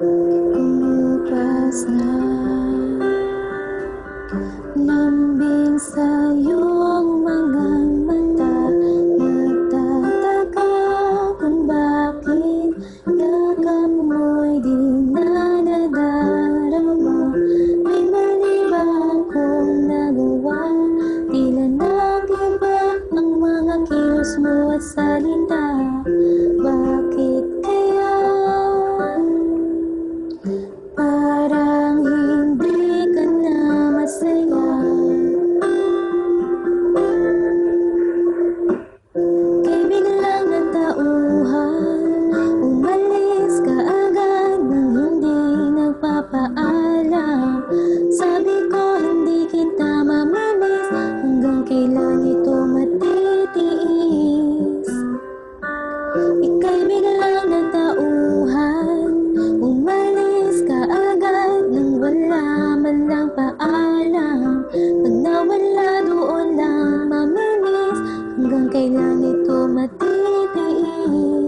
Kumupas na lambing sa'yo ang mga mata. Nagtataka kung bakit yakap mo'y di na nadarama. May mali ba akong nagawa? Tila nag-iba ang mga kilos mo at salita. Bakit kaya parang hindi ka na masaya? Kay biglang natauhan, umalis ka agad nang hindi nagpapaalam. Sabi ko hindi kita mamimiss, hanggang kailan ito matitiis? Ika'y biglang natauhan, umalis ka agad nang wala man lang paalam. Pag nawala doon lang mamimiss, hanggang kailan ito matitiis?